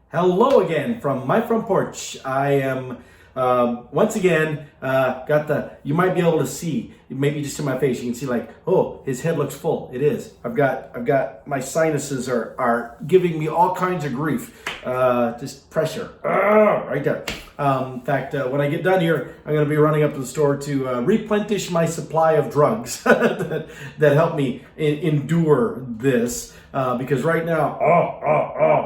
Hello again from my front porch. I am once again got you might be able to see, maybe just in my face, you can see like, oh, his head looks full. It is. I've got my sinuses are giving me all kinds of grief. Just pressure. Right there. In fact, when I get done here, I'm going to be running up to the store to replenish my supply of drugs that help me endure this. Because right now,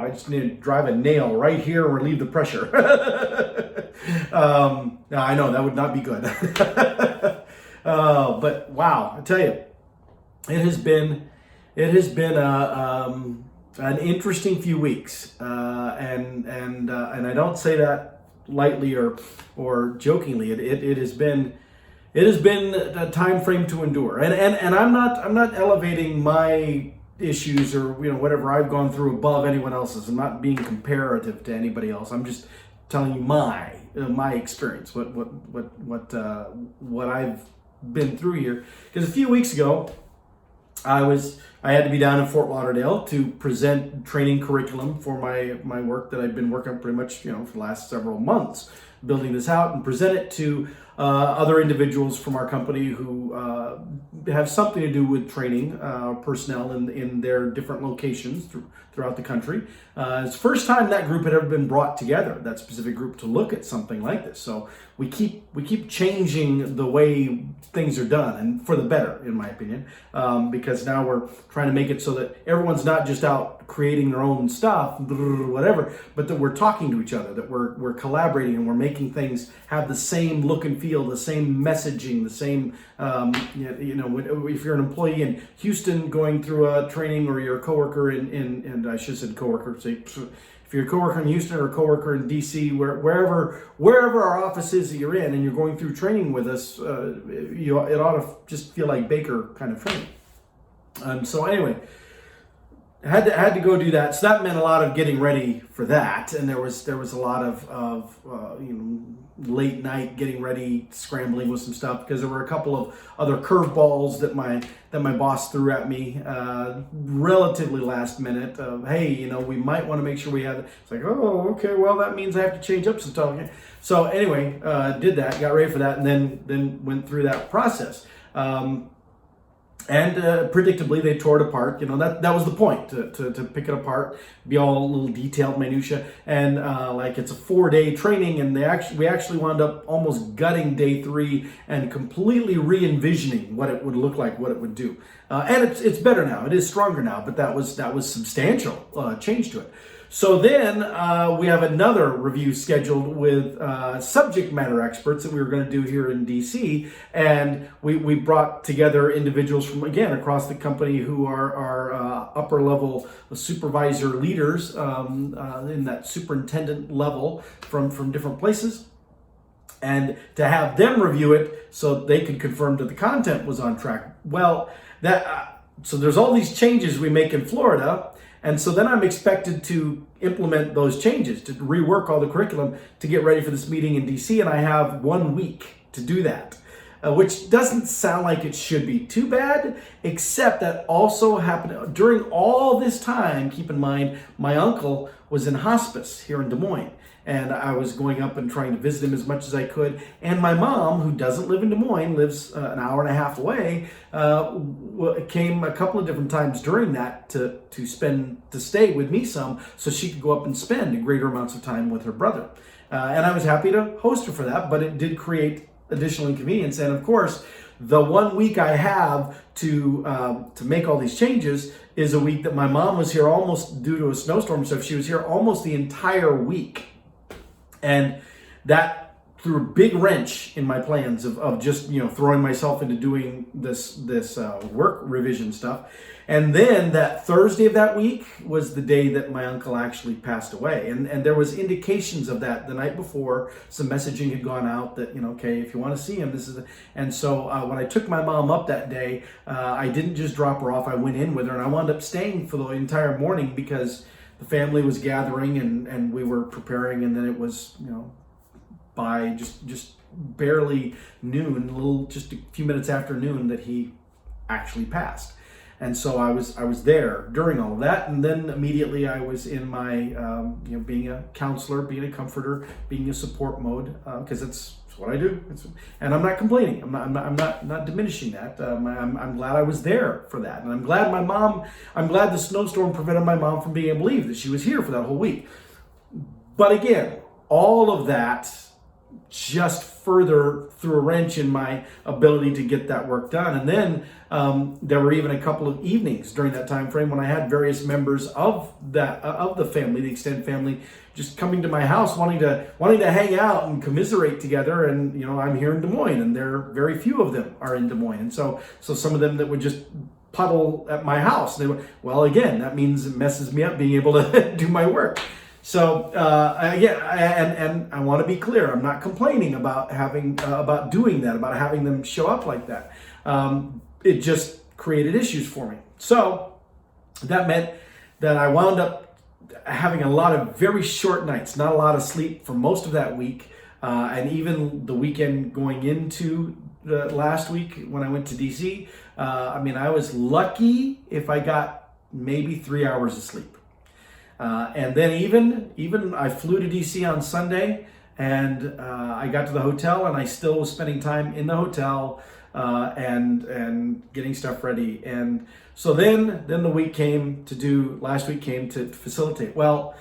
I just need to drive a nail right here and relieve the pressure. Now I know that would not be good. But wow, I tell you, it has been an interesting few weeks, and I don't say that lightly or jokingly. It has been a time frame to endure, and I'm not elevating my issues or whatever I've gone through above anyone else's. I'm not being comparative to anybody else. I'm just telling you my experience, what I've been through here. Because a few weeks ago, I had to be down in Fort Lauderdale to present training curriculum for my work that I've been working on pretty much for the last several months, building this out, and present it to other individuals from our company who have something to do with training personnel in their different locations throughout the country. It's the first time that group had ever been brought together, that specific group, to look at something like this. So we keep changing the way things are done, and for the better, in my opinion, because now we're trying to make it so that everyone's not just out creating their own stuff, whatever, but that we're talking to each other, that we're collaborating, and we're making things have the same look and feel, the same messaging, the same, if you're an employee in Houston going through a training, or you're a coworker and I should have said coworker, say, if you're a coworker in Houston or a coworker in DC, wherever our office is that you're in, and you're going through training with us, it ought to just feel like Baker kind of training. So anyway, had to go do that. So that meant a lot of getting ready for that, and there was a lot of late night getting ready, scrambling with some stuff, because there were a couple of other curveballs that my boss threw at me relatively last minute. Hey, we might want to make sure we have it. It's like, oh, okay, well, that means I have to change up some stuff. So anyway, did that, got ready for that, and then went through that process. And predictably, they tore it apart. That was the point, to pick it apart, be all a little detailed minutia, and like it's a 4-day training, and we actually wound up almost gutting day 3 and completely re-envisioning what it would look like, what it would do. And it's better now. It is stronger now, but that was substantial change to it. So then we have another review scheduled with subject matter experts that we were going to do here in DC, and we brought together individuals from, again, across the company who are upper level supervisor leaders in that superintendent level from different places, and to have them review it so they could confirm that the content was on track. Well, so there's all these changes we make in Florida. And so then I'm expected to implement those changes, to rework all the curriculum to get ready for this meeting in DC, and I have 1 week to do that, which doesn't sound like it should be too bad, except that also happened during all this time. Keep in mind, my uncle was in hospice here in Des Moines, and I was going up and trying to visit him as much as I could. And my mom, who doesn't live in Des Moines, lives an hour and a half away, came a couple of different times during that to stay with me some, so she could go up and spend greater amounts of time with her brother. And I was happy to host her for that, but it did create additional inconvenience. And of course, the 1 week I have to make all these changes is a week that my mom was here almost due to a snowstorm. So she was here almost the entire week. And that threw a big wrench in my plans of just throwing myself into doing this work revision stuff. And then that Thursday of that week was the day that my uncle actually passed away, and there was indications of that the night before. Some messaging had gone out that okay, if you want to see him, this is. And so when I took my mom up that day, I didn't just drop her off. I went in with her, and I wound up staying for the entire morning because the family was gathering and we were preparing, and then it was, by just barely noon, just a few minutes after noon, that he actually passed. And so I was there during all of that, and then immediately I was in my being a counselor, being a comforter, being a support mode, because it's what I do. And I'm not complaining. I'm not diminishing that. I'm glad I was there for that, and I'm glad the snowstorm prevented my mom from being able to leave, that she was here for that whole week. But again, all of that just further threw a wrench in my ability to get that work done. And then there were even a couple of evenings during that time frame when I had various members of the family, the extended family, just coming to my house wanting to hang out and commiserate together. And I'm here in Des Moines, and very few of them are in Des Moines, and so some of them that would just puddle at my house. They were, well, again, that means it messes me up being able to do my work. So again, and I want to be clear, I'm not complaining about doing that, about having them show up like that. It just created issues for me. So that meant that I wound up having a lot of very short nights, not a lot of sleep for most of that week, and even the weekend going into the last week when I went to DC. I was lucky if I got maybe 3 hours of sleep. And then even I flew to DC on Sunday, and I got to the hotel, and I still was spending time in the hotel and getting stuff ready. And so then the last week came to facilitate. Well,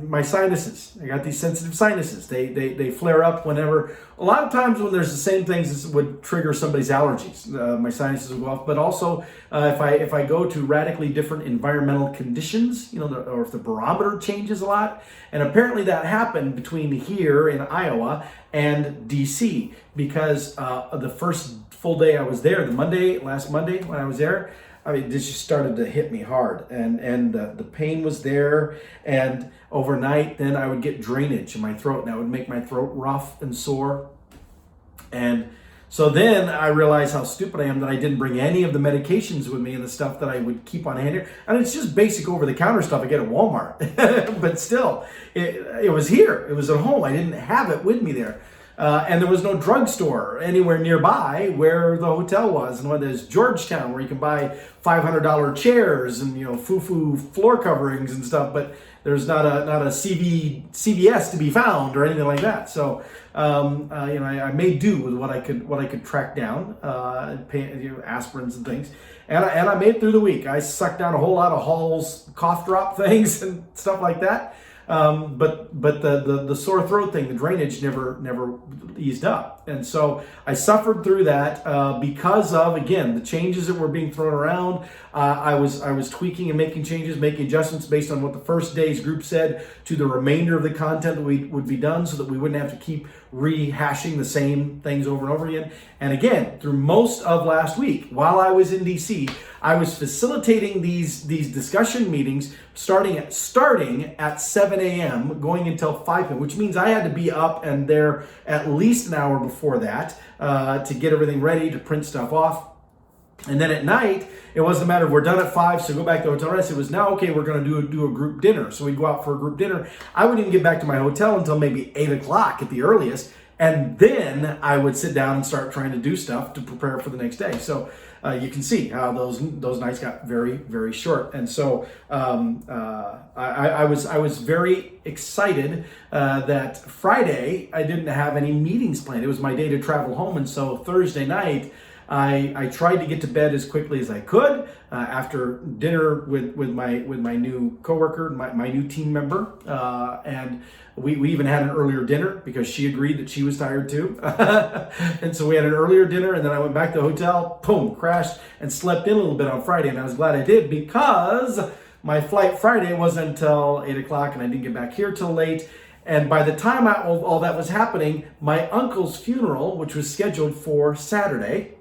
my sinuses, I got these sensitive sinuses. They flare up whenever, a lot of times when there's the same things that would trigger somebody's allergies. My sinuses will go off, but also if I go to radically different environmental conditions, or if the barometer changes a lot. And apparently that happened between here in Iowa and DC, because the first full day I was there, last Monday when I was there, this just started to hit me hard, and the pain was there, and overnight then I would get drainage in my throat, and that would make my throat rough and sore. And so then I realized how stupid I am that I didn't bring any of the medications with me and the stuff that I would keep on hand here. And it's just basic over-the-counter stuff I get at Walmart, but still, it was here. It was at home. I didn't have it with me there. And there was no drugstore anywhere nearby where the hotel was. And when there's Georgetown, where you can buy $500 chairs and foo-foo floor coverings and stuff, but there's not a CVS to be found or anything like that. So I made do with what I could track down, aspirins and things. And I made it through the week. I sucked down a whole lot of Hall's cough drop things and stuff like that. But the sore throat thing, the drainage never eased up. And so I suffered through that because of, again, the changes that were being thrown around. I was tweaking and making changes, making adjustments based on what the first day's group said to the remainder of the content that would be done, so that we wouldn't have to keep rehashing the same things over and over again. And again, through most of last week, while I was in DC, I was facilitating these discussion meetings starting at 7 a.m., going until 5 p.m., which means I had to be up and there at least an hour before that to get everything ready, to print stuff off. And then at night, it wasn't a matter of we're done at 5, so go back to the hotel rest. It was now, okay, we're going to do a group dinner. So we'd go out for a group dinner. I wouldn't even get back to my hotel until maybe 8 o'clock at the earliest. And then I would sit down and start trying to do stuff to prepare for the next day. So you can see how those nights got very, very short. And so I was very excited that Friday I didn't have any meetings planned. It was my day to travel home. And so Thursday night, I tried to get to bed as quickly as I could after dinner with my new coworker, my new team member, and we even had an earlier dinner because she agreed that she was tired too. And so we had an earlier dinner, and then I went back to the hotel, boom, crashed and slept in a little bit on Friday, and I was glad I did, because my flight Friday wasn't until 8 o'clock, and I didn't get back here till late. And by the time all that was happening, my uncle's funeral, which was scheduled for Saturday,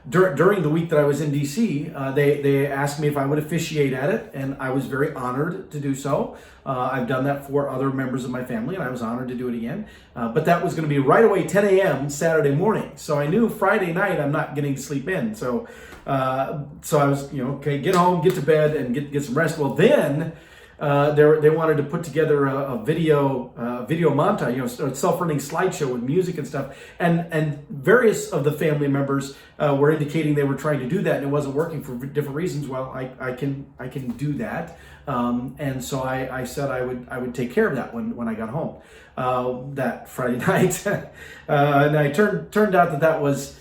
during the week that I was in DC, they asked me if I would officiate at it, and I was very honored to do so. I've done that for other members of my family, and I was honored to do it again. But that was going to be right away 10 a.m. Saturday morning. So I knew Friday night I'm not getting to sleep in. So I was, okay, get home, get to bed, and get some rest. Well, then they wanted to put together a video montage, a self-running slideshow with music and stuff, and various of the family members were indicating they were trying to do that and it wasn't working for different reasons. Well, I can do that, and so I said I would take care of that when I got home that Friday night, and I turned out that was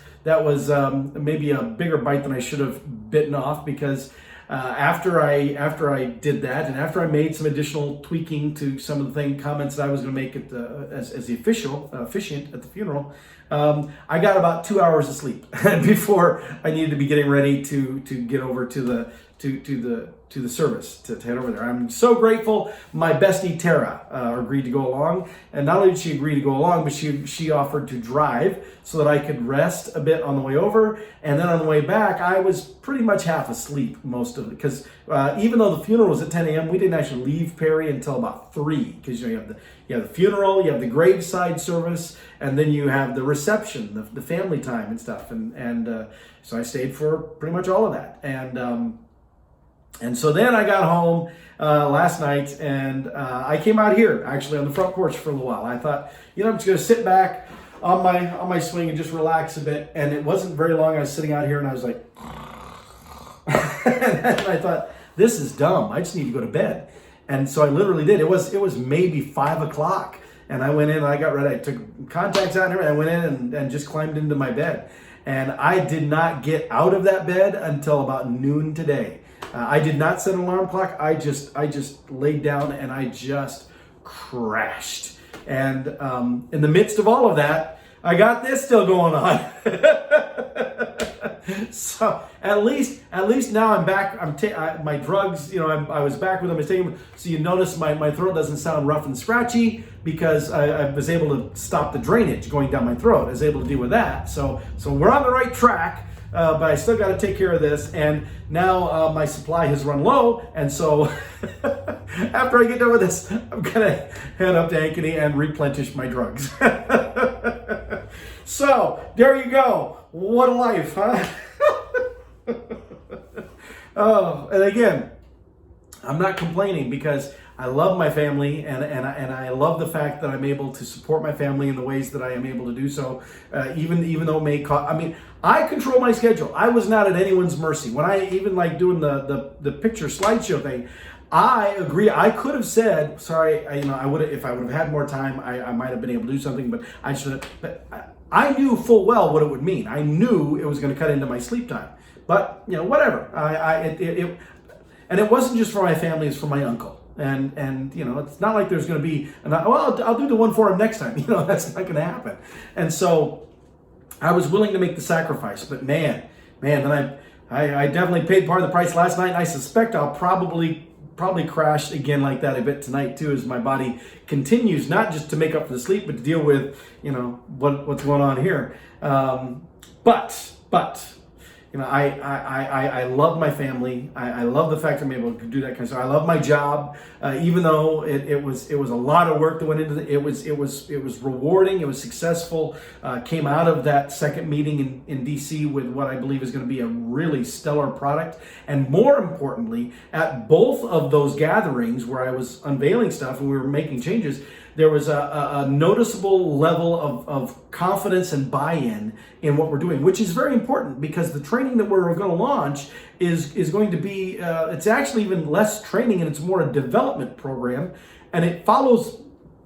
maybe a bigger bite than I should have bitten off, because after I did that, and after I made some additional tweaking to some of the comments that I was going to make as the officiant at the funeral, I got about 2 hours of sleep before I needed to be getting ready to get over to the service to head over there. I'm so grateful. My bestie Tara agreed to go along, and not only did she agree to go along, but she offered to drive so that I could rest a bit on the way over, and then on the way back I was pretty much half asleep most of it, because even though the funeral was at 10 a.m., we didn't actually leave Perry until about 3, because you have the funeral, you have the graveside service, and then you have the reception, the family time and stuff, and so I stayed for pretty much all of that, and so then I got home last night, and I came out here actually on the front porch for a little while. I thought, I'm just going to sit back on my swing and just relax a bit. And it wasn't very long. I was sitting out here and I was like, and I thought, this is dumb. I just need to go to bed. And so I literally did. It was maybe 5 o'clock, and I went in and I got ready. I took contacts out and I went in and just climbed into my bed. And I did not get out of that bed until about noon today. I did not set an alarm clock. I just laid down and I just crashed. And in the midst of all of that, I got this still going on. So at least now I'm back. My drugs, I was back with them. I was taking them. So you notice my throat doesn't sound rough and scratchy, because I was able to stop the drainage going down my throat. I was able to deal with that. So we're on the right track. But I still got to take care of this, and now my supply has run low, and so after I get done with this, I'm gonna head up to Ankeny and replenish my drugs. So there you go. What a life, huh? Oh, and again, I'm not complaining, because I love my family, and I love the fact that I'm able to support my family in the ways that I am able to do so, even though it may cost. I mean, I control my schedule. I was not at anyone's mercy. When I even like doing the picture slideshow thing, I agree. I could have said, sorry, I would have, if I would have had more time, I might have been able to do something, but I should have. But I knew full well what it would mean. I knew it was going to cut into my sleep time. But whatever. And it wasn't just for my family; it's for my uncle. And it's not like there's going to be, I'll do the one for him next time. That's not going to happen. And so I was willing to make the sacrifice. But man, then I definitely paid part of the price last night. And I suspect I'll probably crash again like that a bit tonight too, as my body continues not just to make up for the sleep, but to deal with what's going on here. But I love my family. I love the fact I'm able to do that kind of stuff. I love my job, even though it was a lot of work that went into it. It was rewarding. It was successful. Came out of that second meeting in DC with what I believe is going to be a really stellar product. And more importantly, at both of those gatherings where I was unveiling stuff and we were making changes, there was a noticeable level of confidence and buy-in in what we're doing, which is very important, because the training that we're going to launch is going to be, it's actually even less training, and it's more a development program, and it follows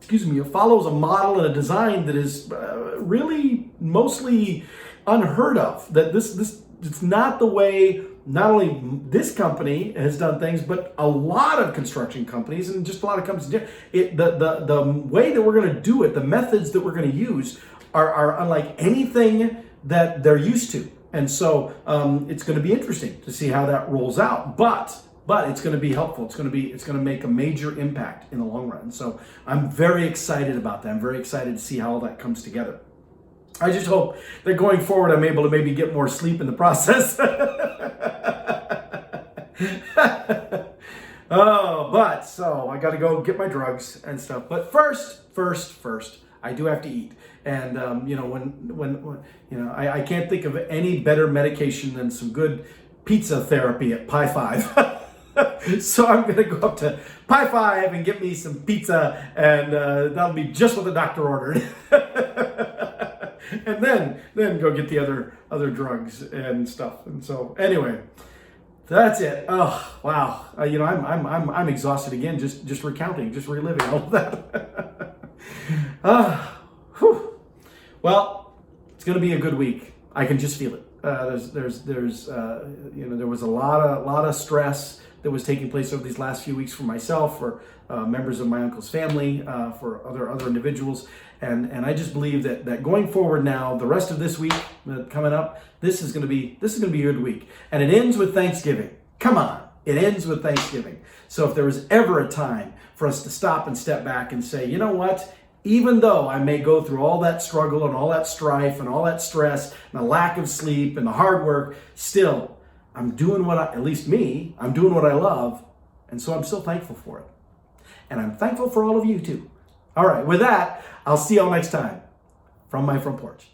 a model and a design that is really mostly unheard of. That it's not the way not only this company has done things, but a lot of construction companies and just a lot of companies. The way that we're going to do it, the methods that we're going to use are unlike anything that they're used to. And so it's going to be interesting to see how that rolls out. But it's going to be helpful. It's going to make a major impact in the long run. So I'm very excited about that. I'm very excited to see how all that comes together. I just hope that going forward, I'm able to maybe get more sleep in the process. So I got to go get my drugs and stuff. But first, I do have to eat. And I can't think of any better medication than some good pizza therapy at Pi 5. So I'm going to go up to Pie 5 and get me some pizza, and that'll be just what the doctor ordered. And then go get the other drugs and stuff. And so anyway, that's it. Oh wow, I'm exhausted again just recounting, just reliving all of that. Whew. Well, it's going to be a good week. I can just feel it. There was a lot of stress that was taking place over these last few weeks for myself, for members of my uncle's family, for other individuals, and I just believe that going forward now, the rest of this week coming up, this is going to be a good week, and it ends with Thanksgiving. Come on, it ends with Thanksgiving. So if there was ever a time for us to stop and step back and say, you know what? Even though I may go through all that struggle and all that strife and all that stress and the lack of sleep and the hard work, still, I'm doing I'm doing what I love. And so I'm still thankful for it. And I'm thankful for all of you too. All right, with that, I'll see y'all next time from my front porch.